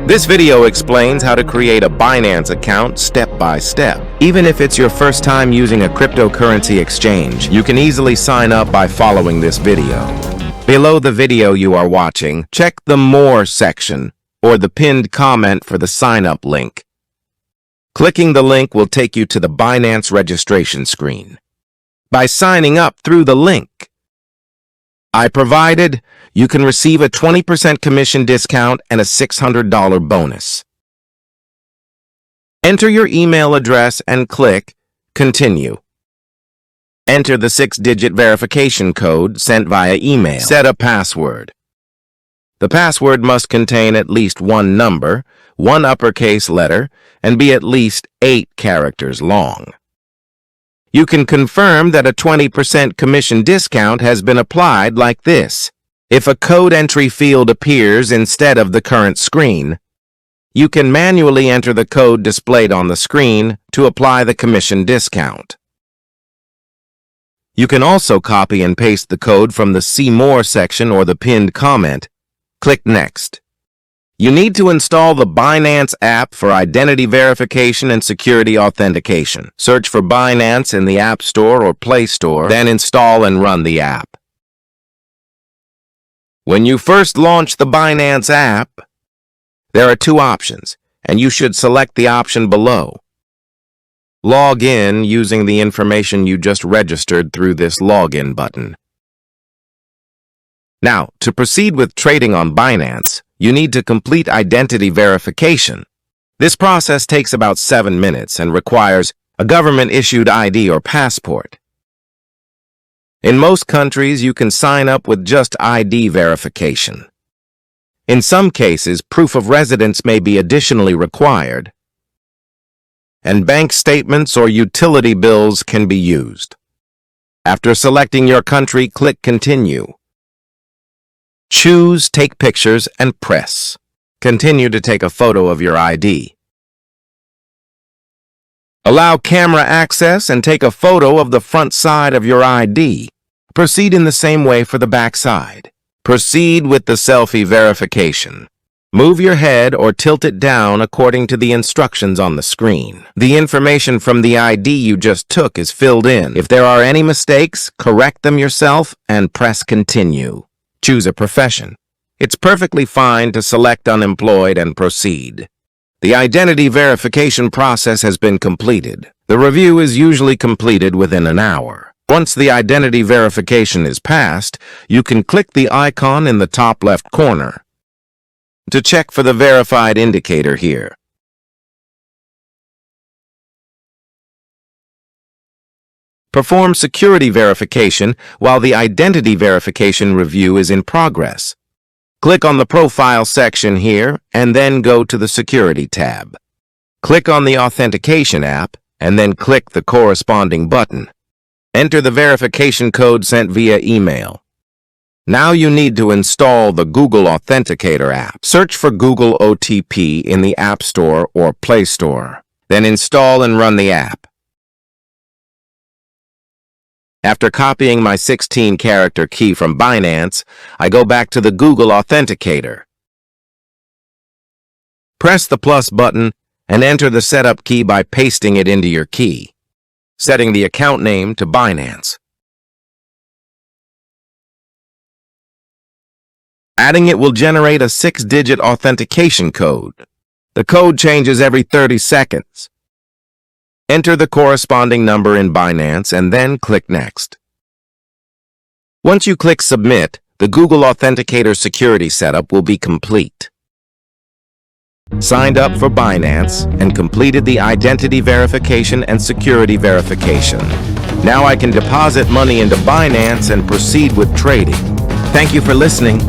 This video explains how to create a Binance account step by step. Even if it's your first time using a cryptocurrency exchange, you can easily sign up by following this video. Below the video you are watching, check the More section or the pinned comment for the sign up link. Clicking the link will take you to the Binance registration screen. By signing up through the link I provided, you can receive a 20% commission discount and a $600 bonus. Enter your email address and click Continue. Enter the 6-digit verification code sent via email. Set a password. The password must contain at least one number, one uppercase letter, and be at least 8 characters long. You can confirm that a 20% commission discount has been applied like this. If a code entry field appears instead of the current screen, you can manually enter the code displayed on the screen to apply the commission discount. You can also copy and paste the code from the See More section or the pinned comment. Click Next. You need to install the Binance app for identity verification and security authentication. Search for Binance in the App Store or Play Store, then install and run the app. When you first launch the Binance app, there are 2 options, and you should select the option below. Log in using the information you just registered through this login button. Now, to proceed with trading on Binance, you need to complete identity verification. This process takes about 7 minutes and requires a government-issued ID or passport. In most countries, you can sign up with just ID verification. In some cases, proof of residence may be additionally required, and bank statements or utility bills can be used. After selecting your country, click Continue. Choose Take Pictures and press. Continue to take a photo of your ID. Allow camera access and take a photo of the front side of your ID. Proceed in the same way for the back side. Proceed with the selfie verification. Move your head or tilt it down according to the instructions on the screen. The information from the ID you just took is filled in. If there are any mistakes, correct them yourself and press Continue. Choose a profession. It's perfectly fine to select unemployed and proceed. The identity verification process has been completed. The review is usually completed within an hour. Once the identity verification is passed, you can click the icon in the top left corner to check for the verified indicator here. Perform security verification while the identity verification review is in progress. Click on the Profile section here and then go to the Security tab. Click on the Authentication app and then click the corresponding button. Enter the verification code sent via email. Now you need to install the Google Authenticator app. Search for Google OTP in the App Store or Play Store. Then install and run the app. After copying my 16-character key from Binance, I go back to the Google Authenticator. Press the plus button and enter the setup key by pasting it into your key, setting the account name to Binance. Adding it will generate a 6-digit authentication code. The code changes every 30 seconds. Enter the corresponding number in Binance and then click Next. Once you click Submit, the Google Authenticator security setup will be complete. Signed up for Binance and completed the identity verification and security verification. Now I can deposit money into Binance and proceed with trading. Thank you for listening.